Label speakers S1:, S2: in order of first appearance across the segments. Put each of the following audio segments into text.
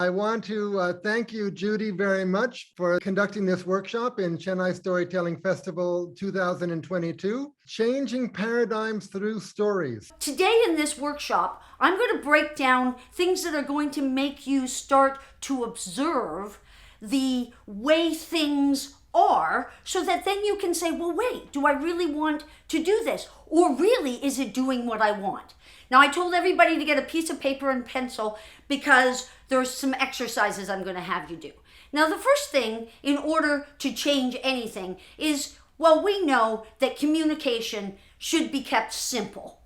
S1: I want to thank you, Judy, very much for conducting this workshop in Chennai Storytelling Festival 2022, Changing Paradigms Through Stories.
S2: Today in this workshop, I'm going to break down things that are going to make you start to observe the way things are, so that then you can say, well, wait, do I really want to do this? Or really, is it doing what I want? Now, I told everybody to get a piece of paper and pencil because there's some exercises I'm going to have you do. Now, the first thing in order to change anything is, well, we know that communication should be kept simple.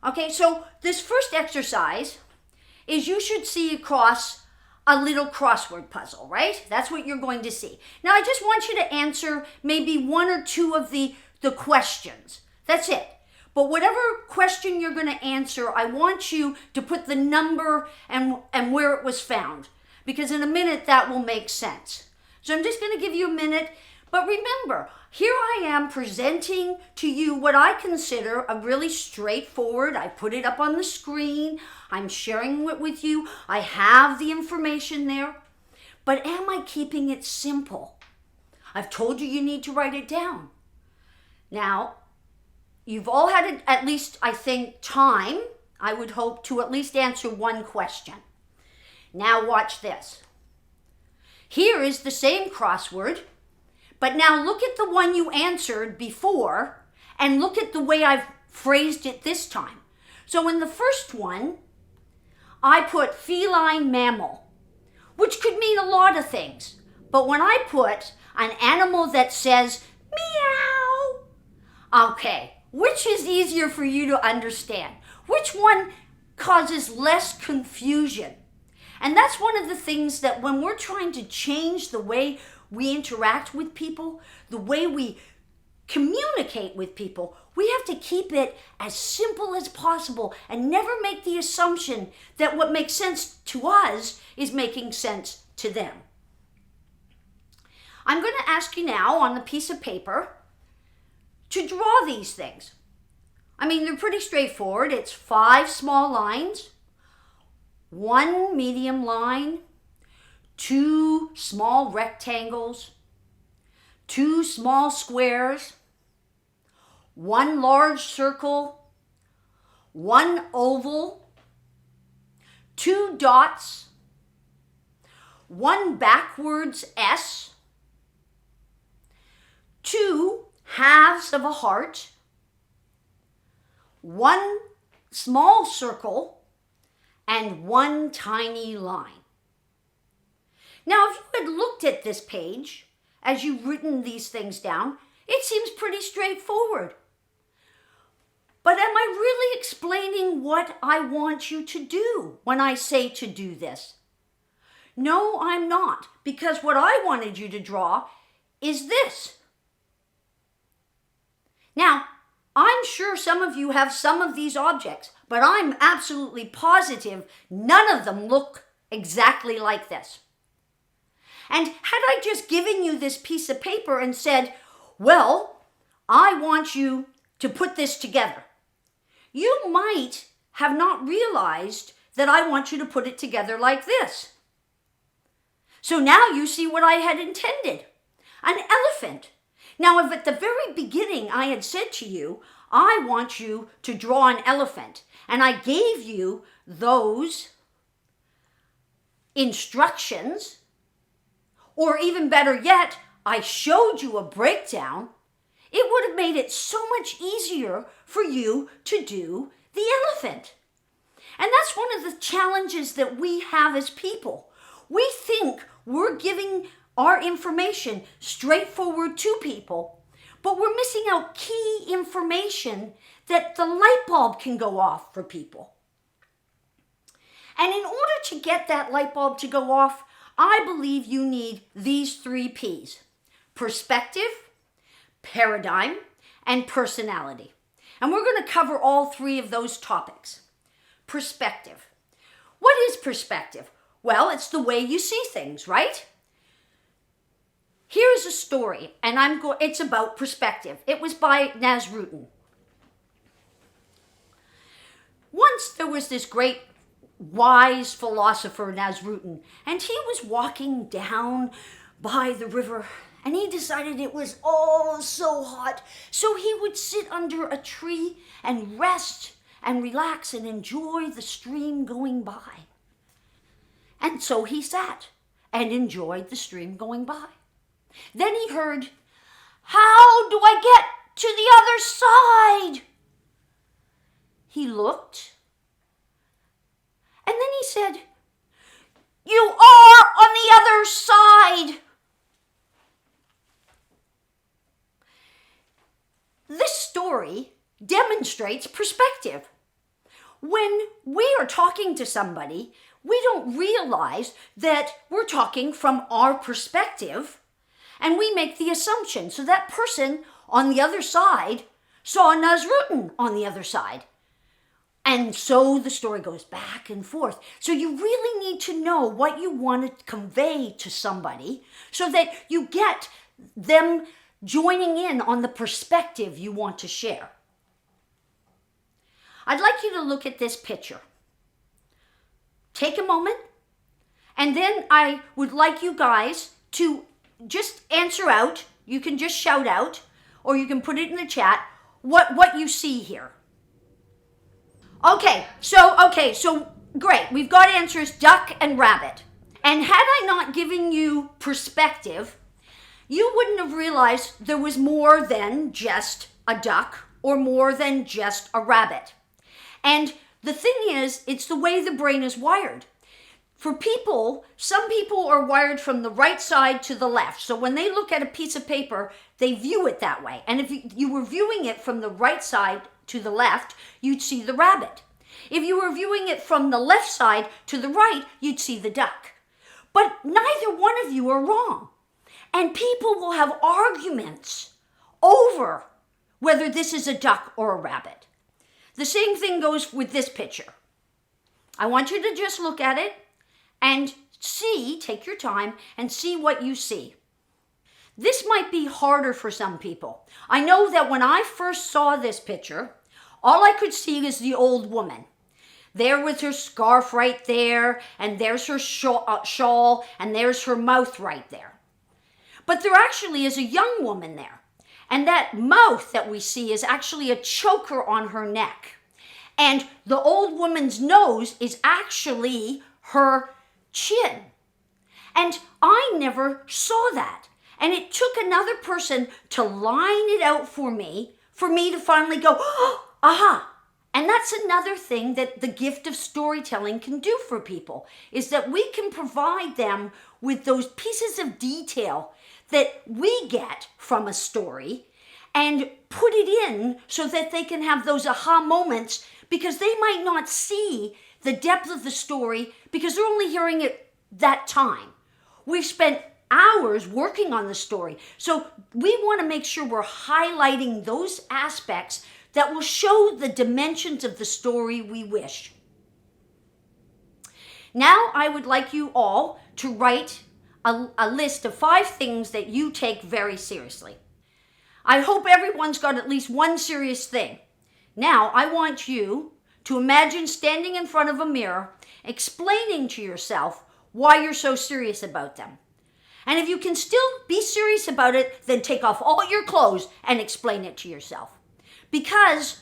S2: Okay, so this first exercise is you should see across a little crossword puzzle, right? That's what you're going to see. Now, I just want you to answer maybe one or two of the questions. That's it. But whatever question you're going to answer, I want you to put the number and where it was found, because in a minute that will make sense. So I'm just going to give you a minute. But remember, here I am presenting to you what I consider a really straightforward, I put it up on the screen, I'm sharing it with you, I have the information there. But am I keeping it simple? I've told you need to write it down. Now, you've all had at least, I think, time, I would hope, to at least answer one question. Now watch this. Here is the same crossword, but now look at the one you answered before and look at the way I've phrased it this time. So in the first one, I put feline mammal, which could mean a lot of things. But when I put an animal that says meow, okay, which is easier for you to understand? Which one causes less confusion? And that's one of the things that when we're trying to change the way we interact with people, the way we communicate with people, we have to keep it as simple as possible and never make the assumption that what makes sense to us is making sense to them. I'm going to ask you now on the piece of paper to draw these things. I mean, they're pretty straightforward. It's 5 small lines, 1 medium line, 2 small rectangles, 2 small squares, 1 large circle, 1 oval, 2 dots, 1 backwards S, 2 halves of a heart, 1 small circle, and 1 tiny line. Now, if you had looked at this page as you've written these things down, it seems pretty straightforward. But am I really explaining what I want you to do when I say to do this? No, I'm not, because what I wanted you to draw is this. Now, I'm sure some of you have some of these objects, but I'm absolutely positive none of them look exactly like this. And had I just given you this piece of paper and said, well, I want you to put this together, you might have not realized that I want you to put it together like this. So now you see what I had intended, an elephant. Now, if at the very beginning I had said to you, I want you to draw an elephant, and I gave you those instructions, or even better yet, I showed you a breakdown, it would have made it so much easier for you to do the elephant. And that's one of the challenges that we have as people. We think we're giving our information straightforward to people, but we're missing out key information that the light bulb can go off for people. And in order to get that light bulb to go off, I believe you need these 3 P's: perspective, paradigm, and personality. And we're going to cover all 3 of those topics. Perspective. What is perspective? Well, it's the way you see things, right? Here's a story, and it's about perspective. It was by Nasruddin. Once there was this great wise philosopher Nasruddin, and he was walking down by the river, and he decided it was all so hot, so he would sit under a tree and rest and relax and enjoy the stream going by. And so he sat and enjoyed the stream going by. Then he heard, "How do I get to the other side?" He looked, and then he said, "You are on the other side." This story demonstrates perspective. When we are talking to somebody, we don't realize that we're talking from our perspective, and we make the assumption. So that person on the other side saw Nasruddin on the other side. And so the story goes back and forth. So you really need to know what you want to convey to somebody so that you get them joining in on the perspective you want to share. I'd like you to look at this picture. Take a moment, and then I would like you guys to just answer out. You can just shout out, or you can put it in the chat, what you see here. Okay, so great. We've got answers, duck and rabbit. And had I not given you perspective, you wouldn't have realized there was more than just a duck or more than just a rabbit. And the thing is, it's the way the brain is wired. For people, some people are wired from the right side to the left. So when they look at a piece of paper, they view it that way. And if you were viewing it from the right side to the left, you'd see the rabbit. If you were viewing it from the left side to the right, you'd see the duck. But neither one of you are wrong. And people will have arguments over whether this is a duck or a rabbit. The same thing goes with this picture. I want you to just look at it and see, take your time and see what you see. This might be harder for some people. I know that when I first saw this picture, all I could see is the old woman. There with her scarf right there, and there's her shawl, and there's her mouth right there. But there actually is a young woman there. And that mouth that we see is actually a choker on her neck. And the old woman's nose is actually her chin. And I never saw that. And it took another person to line it out for me to finally go, oh, aha. And that's another thing that the gift of storytelling can do for people, is that we can provide them with those pieces of detail that we get from a story and put it in so that they can have those aha moments, because they might not see the depth of the story because they're only hearing it that time. We've spent hours working on the story. So we want to make sure we're highlighting those aspects that will show the dimensions of the story we wish. Now I would like you all to write a list of 5 things that you take very seriously. I hope everyone's got at least one serious thing. Now I want you to imagine standing in front of a mirror, explaining to yourself why you're so serious about them. And if you can still be serious about it, then take off all your clothes and explain it to yourself. Because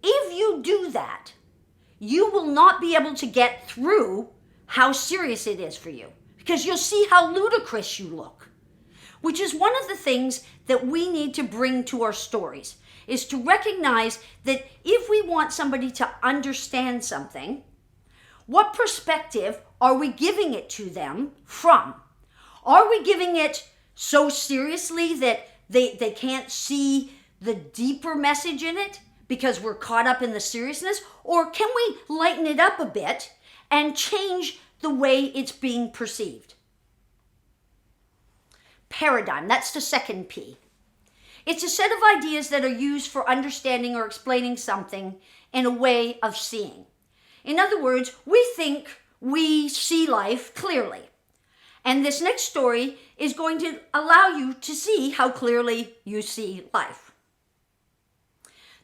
S2: if you do that, you will not be able to get through how serious it is for you, because you'll see how ludicrous you look, which is one of the things that we need to bring to our stories, is to recognize that if we want somebody to understand something, what perspective are we giving it to them from? Are we giving it so seriously that they can't see the deeper message in it because we're caught up in the seriousness? Or can we lighten it up a bit and change the way it's being perceived? Paradigm, that's the second P. It's a set of ideas that are used for understanding or explaining something in a way of seeing. In other words, we think we see life clearly. And this next story is going to allow you to see how clearly you see life.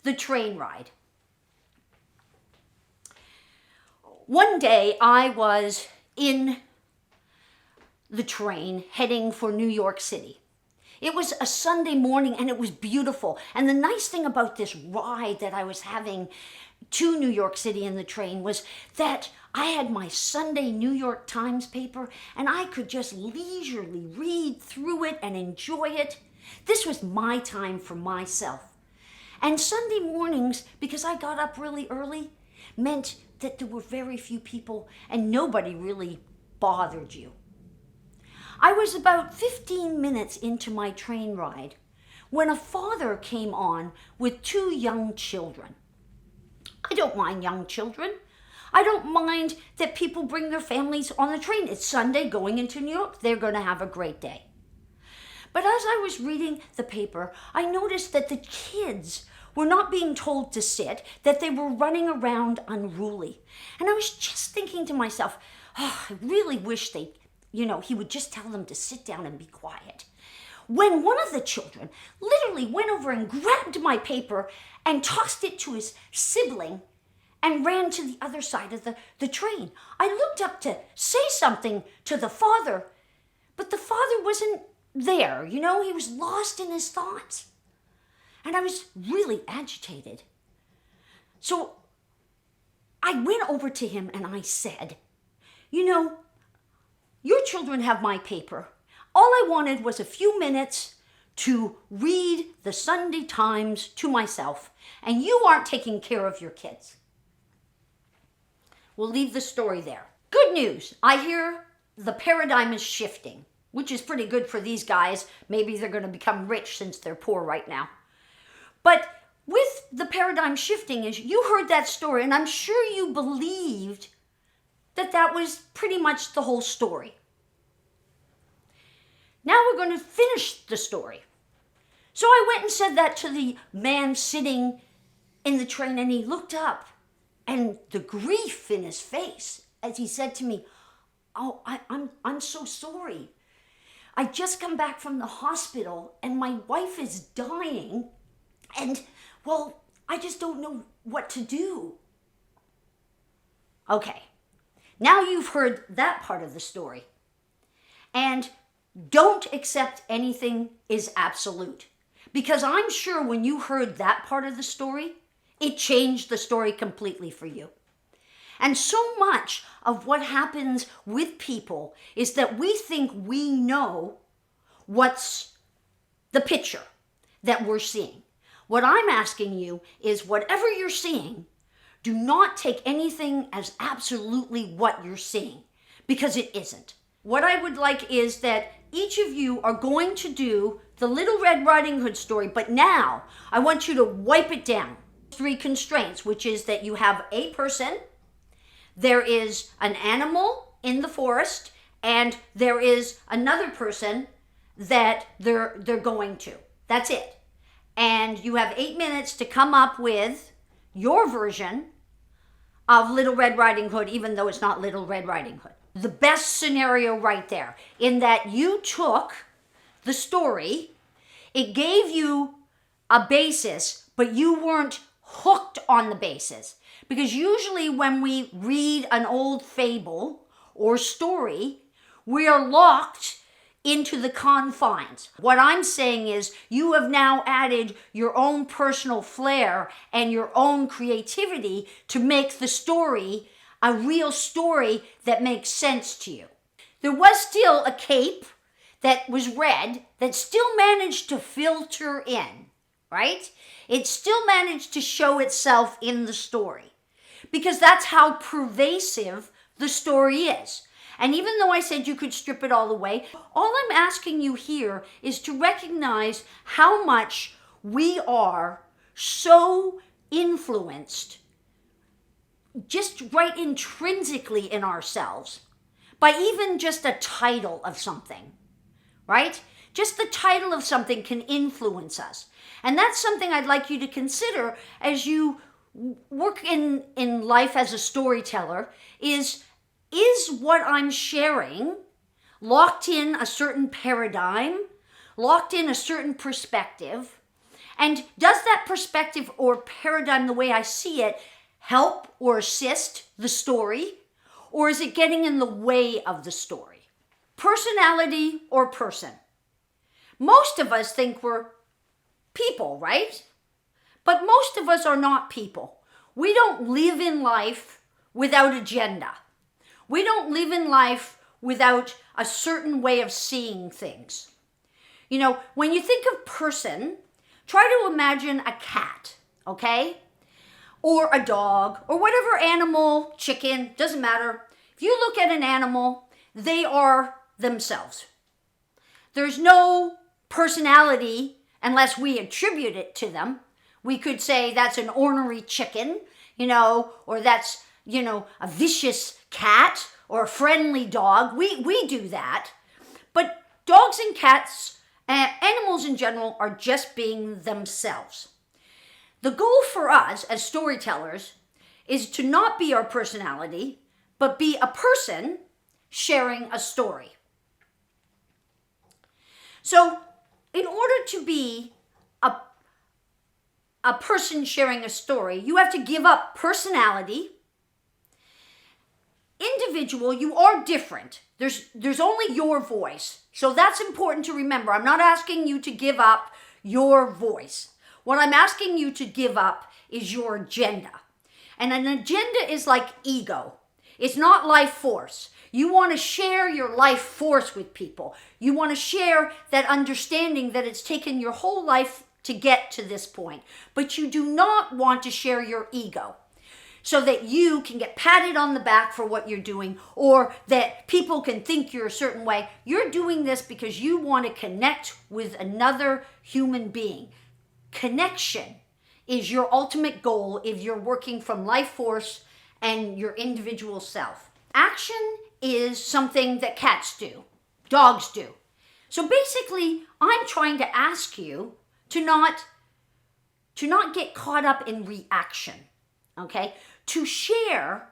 S2: The train ride. One day I was in the train heading for New York City. It was a Sunday morning and it was beautiful. And the nice thing about this ride that I was having to New York City in the train was that I had my Sunday New York Times paper and I could just leisurely read through it and enjoy it. This was my time for myself. And Sunday mornings, because I got up really early, meant that there were very few people and nobody really bothered you. I was about 15 minutes into my train ride when a father came on with 2 young children. I don't mind young children. I don't mind that people bring their families on the train. It's Sunday going into New York. They're going to have a great day. But as I was reading the paper, I noticed that the kids were not being told to sit, that they were running around unruly. And I was just thinking to myself, I really wish he would just tell them to sit down and be quiet. When one of the children literally went over and grabbed my paper and tossed it to his sibling and ran to the other side of the train. I looked up to say something to the father, but the father wasn't there. He was lost in his thoughts. And I was really agitated. So I went over to him and I said, your children have my paper. All I wanted was a few minutes to read the Sunday Times to myself, and you aren't taking care of your kids. We'll leave the story there. Good news. I hear the paradigm is shifting, which is pretty good for these guys. Maybe they're going to become rich since they're poor right now. But with the paradigm shifting, is you heard that story, and I'm sure you believed that was pretty much the whole story. Now we're going to finish the story. So I went and said that to the man sitting in the train, and he looked up, and the grief in his face as he said to me, "Oh, I'm so sorry. I just come back from the hospital, and my wife is dying, and well, I just don't know what to do." Okay, now you've heard that part of the story. And don't accept anything is absolute. Because I'm sure when you heard that part of the story, it changed the story completely for you. And so much of what happens with people is that we think we know what's the picture that we're seeing. What I'm asking you is whatever you're seeing, do not take anything as absolutely what you're seeing, because it isn't. What I would like is that each of you are going to do the Little Red Riding Hood story, but now I want you to wipe it down. 3 constraints, which is that you have a person, there is an animal in the forest, and there is another person that they're going to. That's it. And you have 8 minutes to come up with your version of Little Red Riding Hood, even though it's not Little Red Riding Hood. The best scenario right there, in that you took the story, it gave you a basis, but you weren't hooked on the basis. Because usually when we read an old fable or story, we are locked into the confines. What I'm saying is you have now added your own personal flair and your own creativity to make the story a real story that makes sense to you. There was still a cape that was red that still managed to filter in, right? It still managed to show itself in the story because that's how pervasive the story is. And even though I said you could strip it all away, all I'm asking you here is to recognize how much we are so influenced just right intrinsically in ourselves by even just a title of something, right? Just the title of something can influence us. And that's something I'd like you to consider as you work in life as a storyteller is what I'm sharing locked in a certain paradigm, locked in a certain perspective, and does that perspective or paradigm, the way I see it, help or assist the story, or is it getting in the way of the story? Personality or person? Most of us think we're people, right? But most of us are not people. We don't live in life without agenda. We don't live in life without a certain way of seeing things. You know, when you think of person, try to imagine a cat, okay? Or a dog, or whatever animal, chicken, doesn't matter. If you look at an animal, they are themselves. There's no personality unless we attribute it to them. We could say that's an ornery chicken, or that's, a vicious cat or a friendly dog. We do that. But dogs and cats, animals in general, are just being themselves. The goal for us as storytellers is to not be our personality, but be a person sharing a story. So, in order to be a person sharing a story, you have to give up personality. Individual, you are different. There's only your voice. So that's important to remember. I'm not asking you to give up your voice. What I'm asking you to give up is your agenda. And an agenda is like ego. It's not life force. You want to share your life force with people. You want to share that understanding that it's taken your whole life to get to this point. But you do not want to share your ego so that you can get patted on the back for what you're doing, or that people can think you're a certain way. You're doing this because you want to connect with another human being. Connection is your ultimate goal if you're working from life force and your individual self. Action is something that cats do, dogs do. So basically, I'm trying to ask you to not get caught up in reaction, okay? To share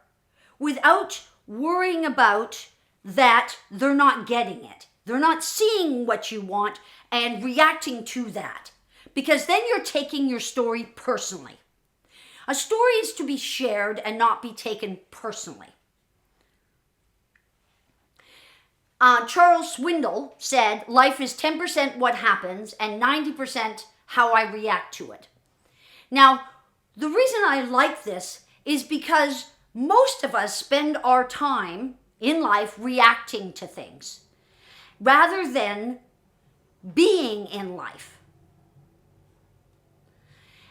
S2: without worrying about that they're not getting it. They're not seeing what you want and reacting to that. Because then you're taking your story personally. A story is to be shared and not be taken personally. Charles Swindoll said, life is 10% what happens and 90% how I react to it. Now, the reason I like this is because most of us spend our time in life reacting to things rather than being in life.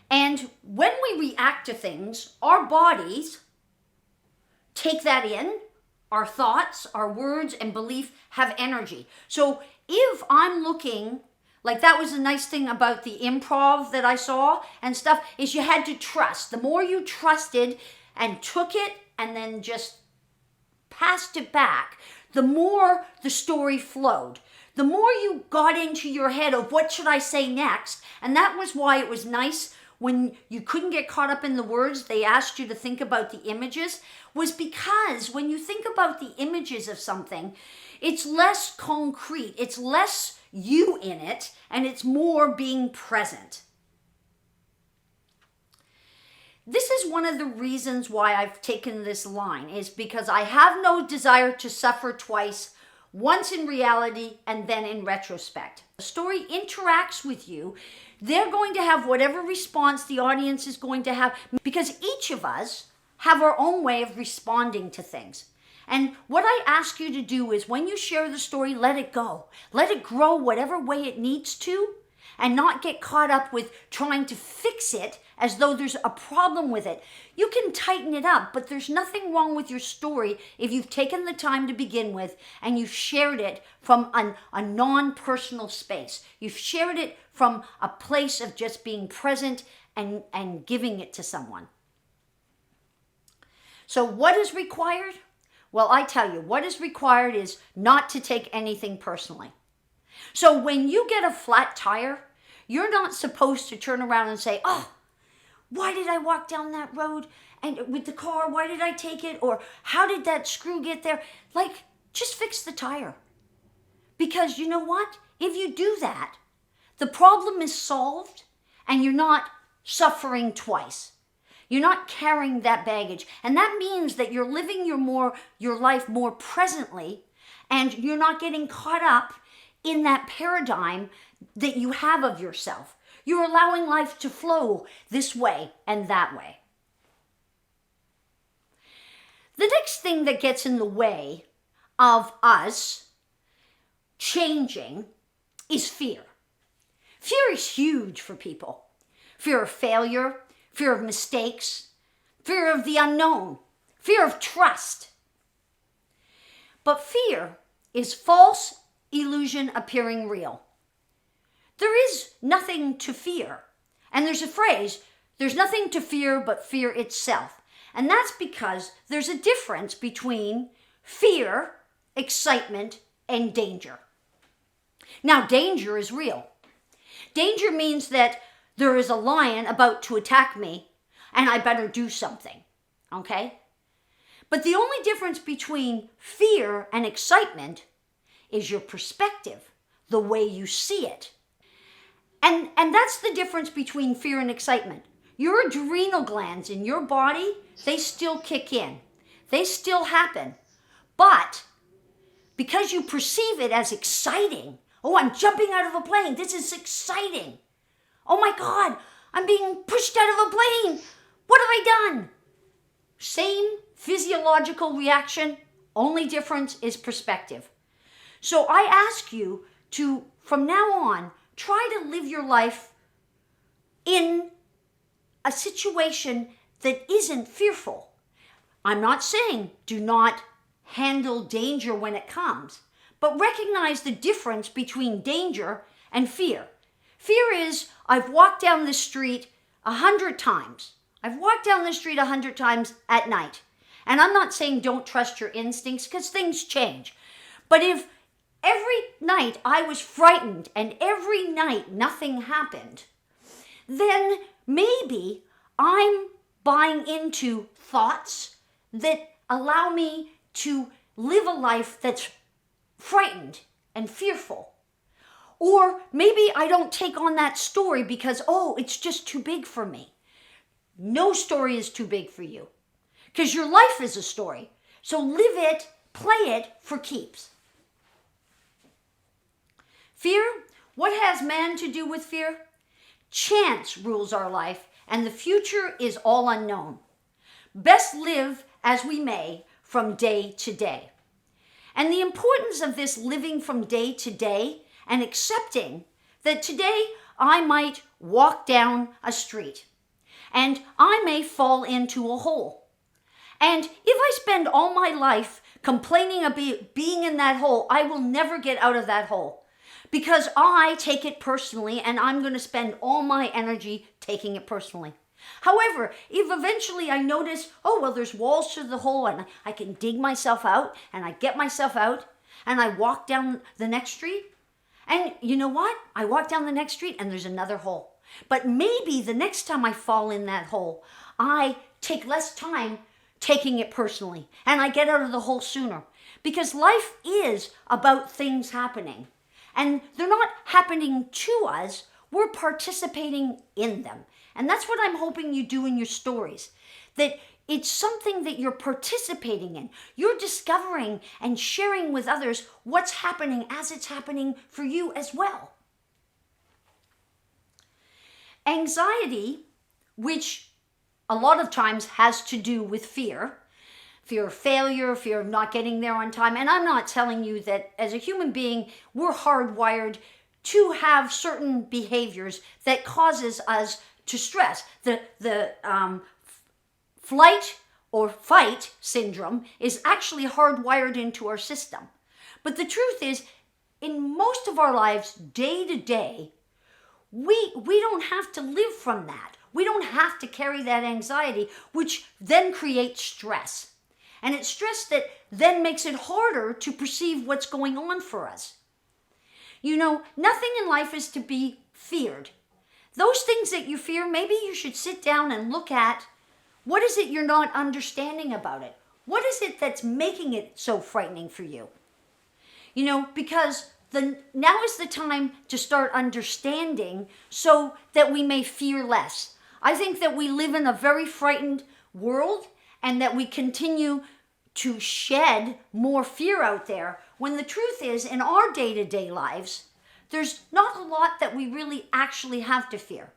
S2: And when we react to things, our bodies take that in. Our thoughts, our words, and belief have energy. So if I'm looking, like that was a nice thing about the improv that I saw and stuff, is you had to trust. The more you trusted and took it and then just passed it back, the more the story flowed. The more you got into your head of what should I say next, and that was why it was nice when you couldn't get caught up in the words, they asked you to think about the images, was because when you think about the images of something, it's less concrete, it's less you in it, and it's more being present. This is one of the reasons why I've taken this line, is because I have no desire to suffer twice, once in reality and then in retrospect. The story interacts with you. They're going to have whatever response the audience is going to have, because each of us have our own way of responding to things. And what I ask you to do is when you share the story, let it go. Let it grow whatever way it needs to, and not get caught up with trying to fix it as though there's a problem with it. You can tighten it up, but there's nothing wrong with your story if you've taken the time to begin with and you've shared it from a non-personal space. You've shared it from a place of just being present and giving it to someone. So what is required? Well, I tell you, what is required is not to take anything personally. So when you get a flat tire, you're not supposed to turn around and say, oh, why did I walk down that road and with the car? Why did I take it? Or how did that screw get there? Like, just fix the tire. Because you know what? If you do that, the problem is solved and you're not suffering twice. You're not carrying that baggage. And that means that you're living your life more presently, and you're not getting caught up in that paradigm that you have of yourself. You're allowing life to flow this way and that way. The next thing that gets in the way of us changing is fear. Fear is huge for people. Fear of failure, fear of mistakes, fear of the unknown, fear of trust. But fear is false illusion appearing real. There is nothing to fear. And there's a phrase, there's nothing to fear but fear itself. And that's because there's a difference between fear, excitement, and danger. Now, danger is real. Danger means that there is a lion about to attack me, and I better do something, okay? But the only difference between fear and excitement is your perspective, the way you see it. And that's the difference between fear and excitement. Your adrenal glands in your body, they still kick in. They still happen. But because you perceive it as exciting, oh, I'm jumping out of a plane, this is exciting. Oh my God, I'm being pushed out of a plane. What have I done? Same physiological reaction, only difference is perspective. So I ask you to, from now on, try to live your life in a situation that isn't fearful. I'm not saying do not handle danger when it comes, but recognize the difference between danger and fear. Fear is, I've walked down the street 100 times. I've walked down the street 100 times at night. And I'm not saying don't trust your instincts, because things change. But if every night I was frightened and every night nothing happened, then maybe I'm buying into thoughts that allow me to live a life that's frightened and fearful. Or maybe I don't take on that story because, oh, it's just too big for me. No story is too big for you, because your life is a story. So live it, play it for keeps. Fear, what has man to do with fear? Chance rules our life, and the future is all unknown. Best live as we may from day to day. And the importance of this living from day to day and accepting that today I might walk down a street and I may fall into a hole. And if I spend all my life complaining about being in that hole, I will never get out of that hole, because I take it personally and I'm going to spend all my energy taking it personally. However, if eventually I notice, oh, well, there's walls to the hole and I can dig myself out, and I get myself out and I walk down the next street, and you know what? I walk down the next street and there's another hole. But maybe the next time I fall in that hole, I take less time taking it personally and I get out of the hole sooner. Because life is about things happening. And they're not happening to us, we're participating in them. And that's what I'm hoping you do in your stories. That it's something that you're participating in. You're discovering and sharing with others what's happening as it's happening for you as well. Anxiety, which a lot of times has to do with fear of failure, fear of not getting there on time. And I'm not telling you that as a human being, we're hardwired to have certain behaviors that causes us to stress. The flight or fight syndrome is actually hardwired into our system. But the truth is, in most of our lives, day to day, we don't have to live from that. We don't have to carry that anxiety, which then creates stress. And it's stress that then makes it harder to perceive what's going on for us. You know, nothing in life is to be feared. Those things that you fear, maybe you should sit down and look at, what is it you're not understanding about it? What is it that's making it so frightening for you? You know, because now is the time to start understanding so that we may fear less. I think that we live in a very frightened world and that we continue to shed more fear out there, when the truth is, in our day-to-day lives, there's not a lot that we really actually have to fear.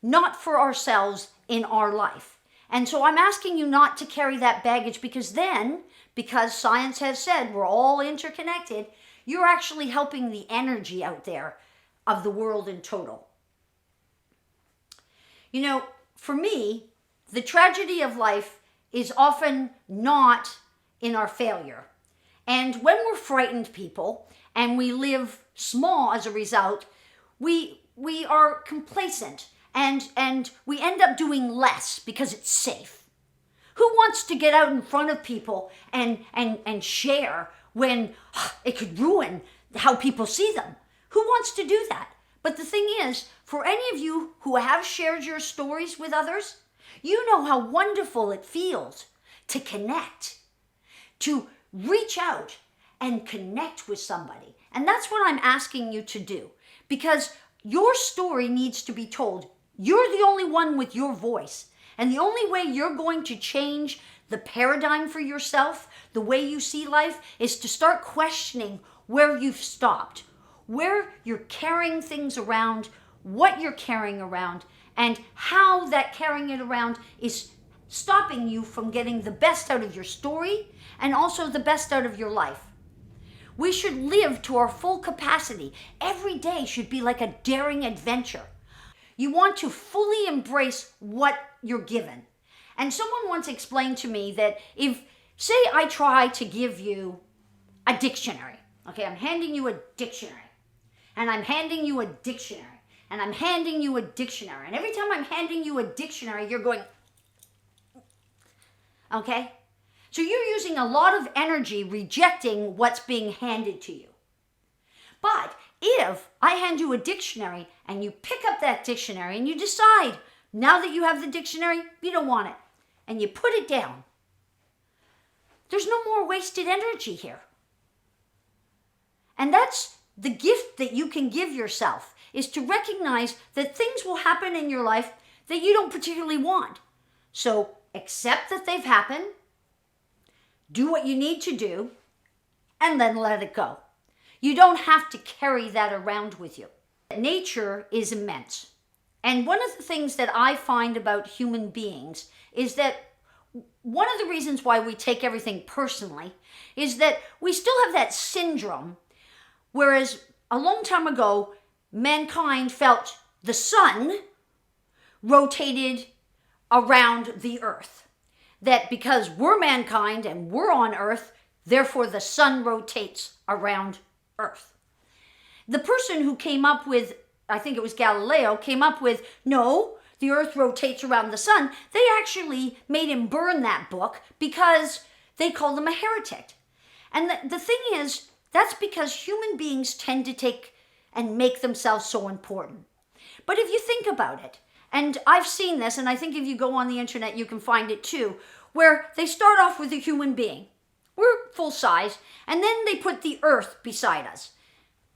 S2: Not for ourselves in our life. And so I'm asking you not to carry that baggage, because then, because science has said we're all interconnected, you're actually helping the energy out there of the world in total. You know, for me, the tragedy of life is often not in our failure. And when we're frightened people and we live small as a result, we are complacent and we end up doing less because it's safe. Who wants to get out in front of people and share when it could ruin how people see them? Who wants to do that? But the thing is, for any of you who have shared your stories with others, you know how wonderful it feels to connect, to reach out and connect with somebody. And that's what I'm asking you to do, because your story needs to be told. You're the only one with your voice. And the only way you're going to change the paradigm for yourself, the way you see life, is to start questioning where you've stopped, where you're carrying things around, what you're carrying around, and how that carrying it around is stopping you from getting the best out of your story and also the best out of your life. We should live to our full capacity. Every day should be like a daring adventure. You want to fully embrace what you're given. And someone once explained to me that if, say I try to give you a dictionary, okay, I'm handing you a dictionary, and I'm handing you a dictionary, and I'm handing you a dictionary, and every time I'm handing you a dictionary, you're going, okay? So you're using a lot of energy rejecting what's being handed to you. But if I hand you a dictionary and you pick up that dictionary and you decide, now that you have the dictionary, you don't want it, and you put it down, there's no more wasted energy here. And that's the gift that you can give yourself, is to recognize that things will happen in your life that you don't particularly want. So accept that they've happened, do what you need to do, and then let it go. You don't have to carry that around with you. Nature is immense. And one of the things that I find about human beings is that one of the reasons why we take everything personally is that we still have that syndrome. Whereas a long time ago, mankind felt the sun rotated around the earth. That because we're mankind and we're on earth, therefore the sun rotates around earth. The person who came up with, I think it was Galileo, came up with, no, the earth rotates around the sun. They actually made him burn that book because they called him a heretic. And the thing is, that's because human beings tend to take and make themselves so important. But if you think about it, and I've seen this, and I think if you go on the internet, you can find it too, where they start off with a human being. We're full size, and then they put the earth beside us,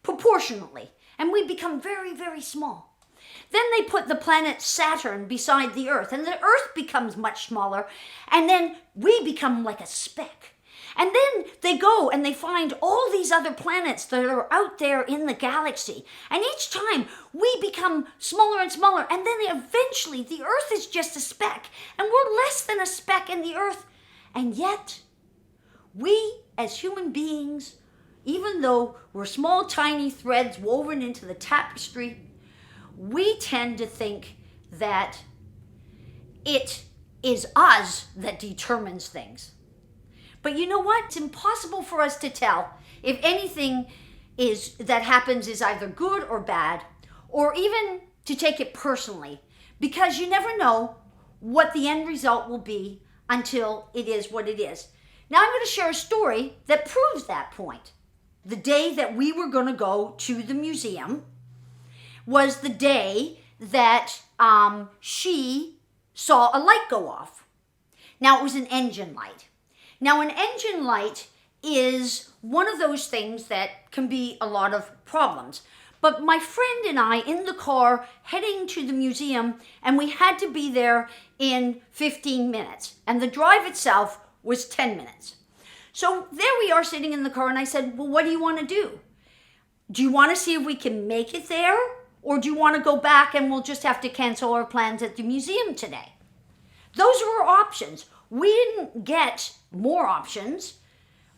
S2: proportionally, and we become very, very small. Then they put the planet Saturn beside the earth, and the earth becomes much smaller, and then we become like a speck. And then they go and they find all these other planets that are out there in the galaxy. And each time we become smaller and smaller. And then eventually the Earth is just a speck. And we're less than a speck in the Earth. And yet we as human beings, even though we're small tiny threads woven into the tapestry, we tend to think that it is us that determines things. But you know what? It's impossible for us to tell if anything that happens is either good or bad, or even to take it personally, because you never know what the end result will be until it is what it is. Now I'm going to share a story that proves that point. The day that we were going to go to the museum was the day that she saw a light go off. Now it was an engine light. Now, an engine light is one of those things that can be a lot of problems. But my friend and I in the car heading to the museum, and we had to be there in 15 minutes. And the drive itself was 10 minutes. So there we are sitting in the car, and I said, well, what do you want to do? Do you want to see if we can make it there? Or do you want to go back and we'll just have to cancel our plans at the museum today? Those were our options. We didn't get more options.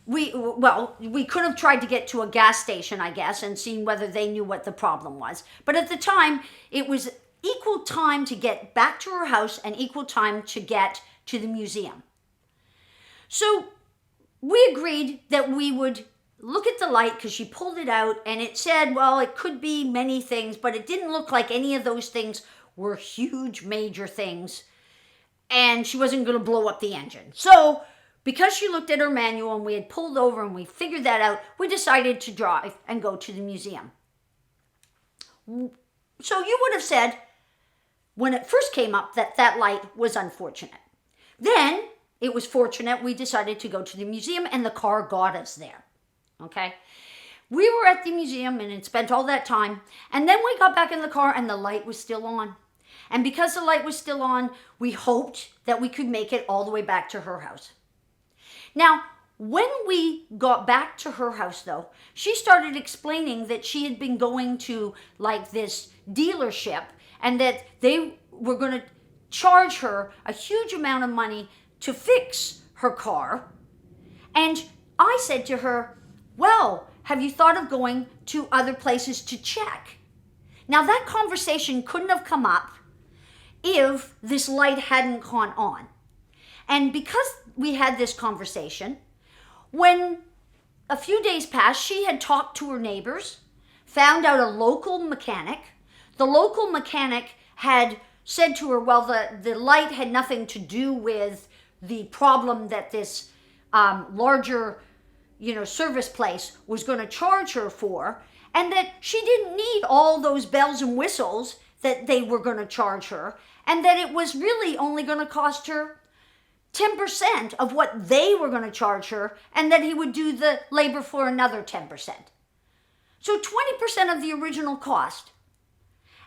S2: We could have tried to get to a gas station, I guess, and seen whether they knew what the problem was. But at the time, it was equal time to get back to her house and equal time to get to the museum. So we agreed that we would look at the light, because she pulled it out and it said, well, it could be many things, but it didn't look like any of those things were huge, major things. And she wasn't going to blow up the engine. So because she looked at her manual and we had pulled over and we figured that out, we decided to drive and go to the museum. So you would have said, when it first came up, that that light was unfortunate. Then it was fortunate we decided to go to the museum and the car got us there. Okay? We were at the museum and had spent all that time, and then we got back in the car and the light was still on. And because the light was still on, we hoped that we could make it all the way back to her house. Now, when we got back to her house, though, she started explaining that she had been going to like this dealership and that they were going to charge her a huge amount of money to fix her car. And I said to her, well, have you thought of going to other places to check? Now, that conversation couldn't have come up if this light hadn't gone on. And because we had this conversation, when a few days passed, she had talked to her neighbors, found out a local mechanic. The local mechanic had said to her, well, the light had nothing to do with the problem that this larger service place was going to charge her for, and that she didn't need all those bells and whistles that they were going to charge her, and that it was really only going to cost her 10% of what they were going to charge her, and that he would do the labor for another 10%. So 20% of the original cost.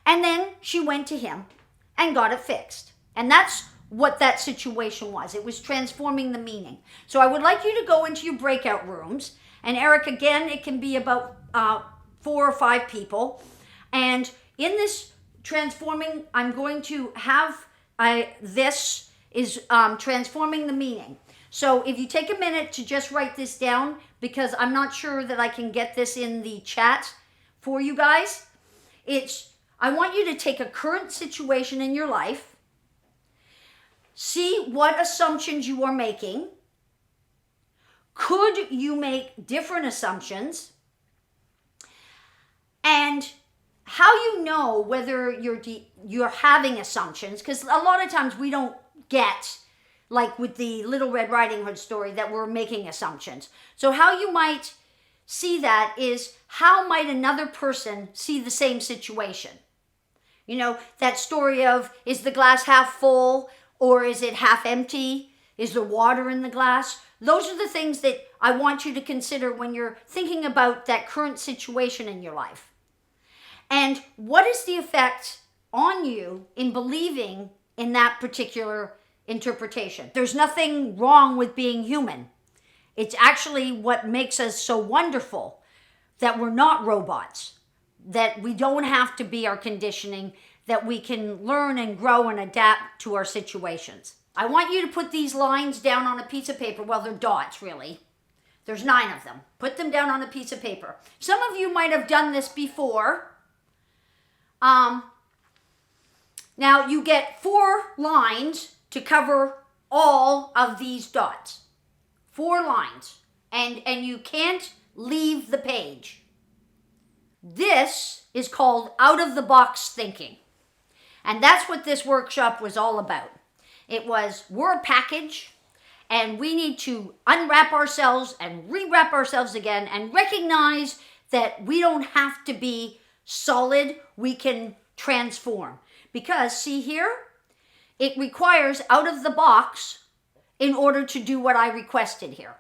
S2: And then she went to him and got it fixed. And that's what that situation was. It was transforming the meaning. So I would like you to go into your breakout rooms. And Eric, again, it can be about 4 or 5 people. And in this transforming, I'm going to have this is transforming the meaning. So if you take a minute to just write this down, because I'm not sure that I can get this in the chat for you guys. I want you to take a current situation in your life, see what assumptions you are making. Could you make different assumptions? And how you know whether you're having assumptions, because a lot of times we don't get, like with the Little Red Riding Hood story, that we're making assumptions. So how you might see that is, how might another person see the same situation? That story of, is the glass half full or is it half empty? Is there water in the glass? Those are the things that I want you to consider when you're thinking about that current situation in your life. And what is the effect on you in believing in that particular interpretation? There's nothing wrong with being human. It's actually what makes us so wonderful, that we're not robots, that we don't have to be our conditioning, that we can learn and grow and adapt to our situations. I want you to put these lines down on a piece of paper. Well, they're dots, really. There's 9 of them. Put them down on a piece of paper. Some of you might have done this before. Now, you get 4 lines to cover all of these dots. 4 lines. And you can't leave the page. This is called out-of-the-box thinking. And that's what this workshop was all about. It was, we're a package, and we need to unwrap ourselves and rewrap ourselves again and recognize that we don't have to be solid, we can transform. Because, see here, it requires out of the box in order to do what I requested here.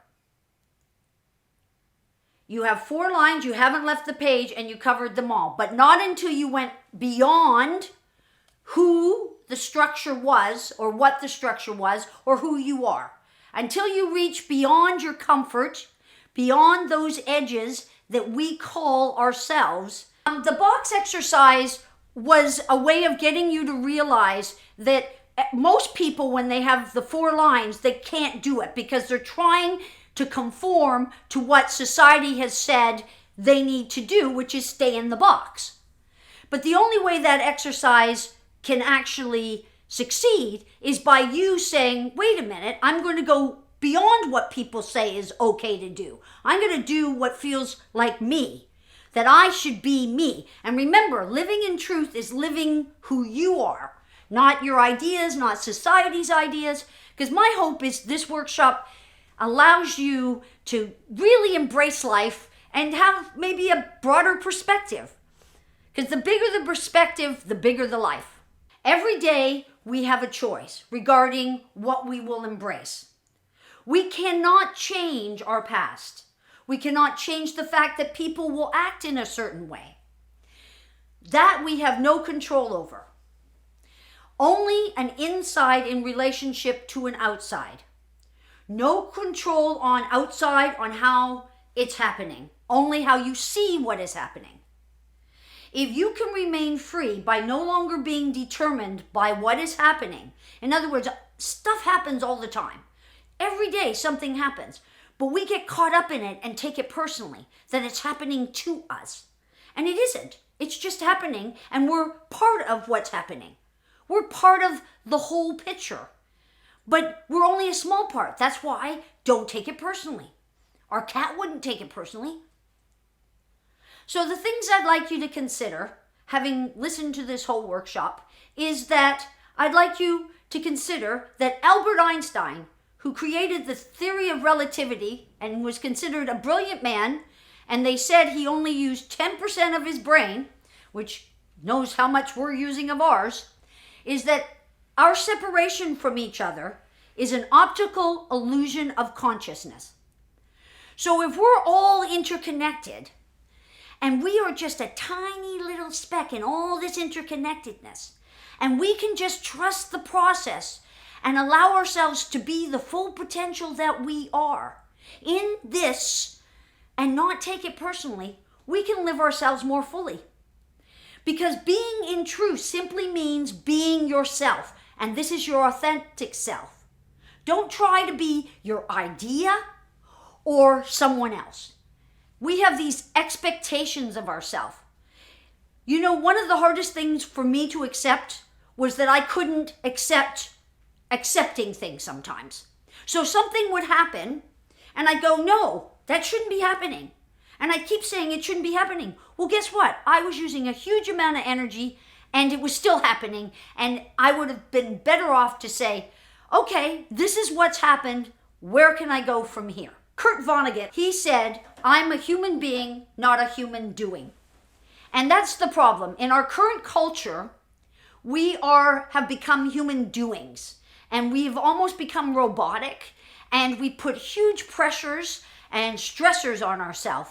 S2: You have 4 lines, you haven't left the page, and you covered them all. But not until you went beyond who the structure was, or what the structure was, or who you are. Until you reach beyond your comfort, beyond those edges that we call ourselves. The box exercise was a way of getting you to realize that most people, when they have the 4 lines, they can't do it because they're trying to conform to what society has said they need to do, which is stay in the box. But the only way that exercise can actually succeed is by you saying, wait a minute, I'm going to go beyond what people say is okay to do. I'm going to do what feels like me, that I should be me. And remember, living in truth is living who you are, not your ideas, not society's ideas. Because my hope is this workshop allows you to really embrace life and have maybe a broader perspective. Because the bigger the perspective, the bigger the life. Every day we have a choice regarding what we will embrace. We cannot change our past. We cannot change the fact that people will act in a certain way. That we have no control over. Only an inside in relationship to an outside. No control on outside on how it's happening. Only how you see what is happening. If you can remain free by no longer being determined by what is happening, in other words, stuff happens all the time. Every day something happens, but we get caught up in it and take it personally, that it's happening to us. And it isn't. It's just happening, and we're part of what's happening. We're part of the whole picture. But we're only a small part. That's why don't take it personally. Our cat wouldn't take it personally. So the things I'd like you to consider, having listened to this whole workshop, is that I'd like you to consider that Albert Einstein, who created the theory of relativity and was considered a brilliant man, and they said he only used 10% of his brain, which knows how much we're using of ours, is that our separation from each other is an optical illusion of consciousness. So if we're all interconnected, and we are just a tiny little speck in all this interconnectedness, and we can just trust the process and allow ourselves to be the full potential that we are in this and not take it personally, we can live ourselves more fully. Because being in truth simply means being yourself, and this is your authentic self. Don't try to be your idea or someone else. We have these expectations of ourselves. You know, one of the hardest things for me to accept was that I couldn't accept accepting things sometimes. So something would happen, and I'd go, no, that shouldn't be happening. And I keep saying it shouldn't be happening. Well, guess what? I was using a huge amount of energy, and it was still happening, and I would have been better off to say, okay, this is what's happened. Where can I go from here? Kurt Vonnegut, he said, I'm a human being, not a human doing. And that's the problem. In our current culture, we have become human doings, and we've almost become robotic, and we put huge pressures and stressors on ourselves.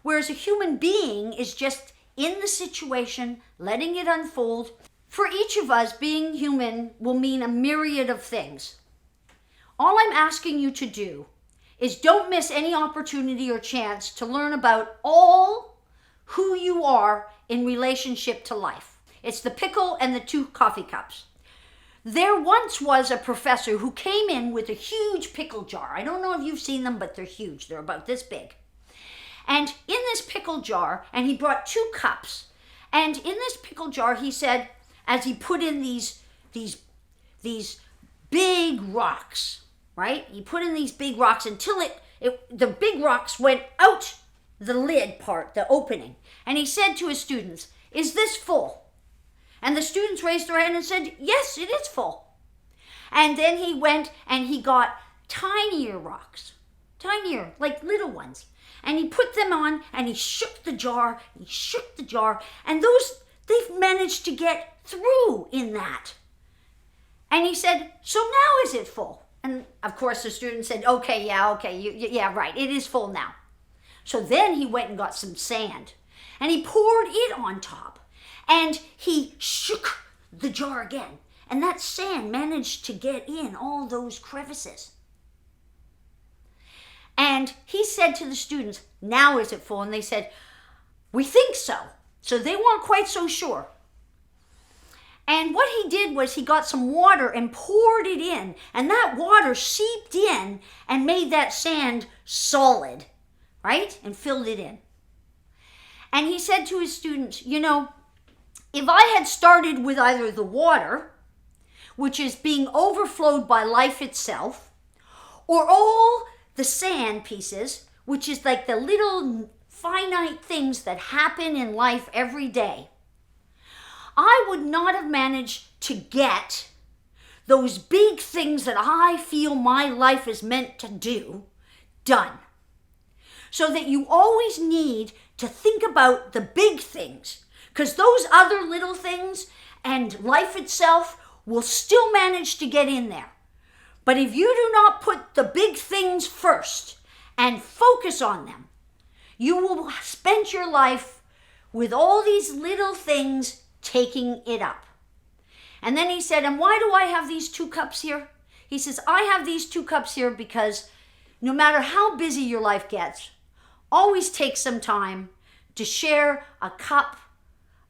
S2: Whereas a human being is just in the situation, letting it unfold. For each of us, being human will mean a myriad of things. All I'm asking you to do is don't miss any opportunity or chance to learn about all who you are in relationship to life. It's the pickle and the 2 coffee cups. There once was a professor who came in with a huge pickle jar. I don't know if you've seen them, but they're huge. They're about this big. And in this pickle jar, and he brought 2 cups. And in this pickle jar, he said, as he put in these big rocks, right? He put in these big rocks until the big rocks went out the lid part, the opening. And he said to his students, is this full? And the students raised their hand and said, yes, it is full. And then he went and he got tinier rocks, tinier, like little ones. And he put them on and he shook the jar, and those, they've managed to get through in that. And he said, so now is it full? And of course the student said, okay, yeah, right, it is full now. So then he went and got some sand and he poured it on top and he shook the jar again. And that sand managed to get in all those crevices. And he said to the students, now is it full? And they said, we think so. So they weren't quite so sure. And what he did was he got some water and poured it in. And that water seeped in and made that sand solid, right? And filled it in. And he said to his students, you know, if I had started with either the water, which is being overflowed by life itself, or all the sand pieces, which is like the little finite things that happen in life every day, I would not have managed to get those big things that I feel my life is meant to do done. So that you always need to think about the big things, because those other little things and life itself will still manage to get in there. But if you do not put the big things first and focus on them, you will spend your life with all these little things taking it up. And then he said, and why do I have these 2 cups here? He says, I have these 2 cups here because no matter how busy your life gets, always take some time to share a cup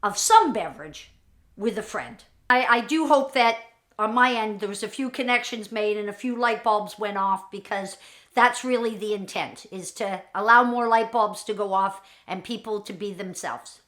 S2: of some beverage with a friend. I do hope that on my end there was a few connections made and a few light bulbs went off, because that's really the intent, is to allow more light bulbs to go off and people to be themselves.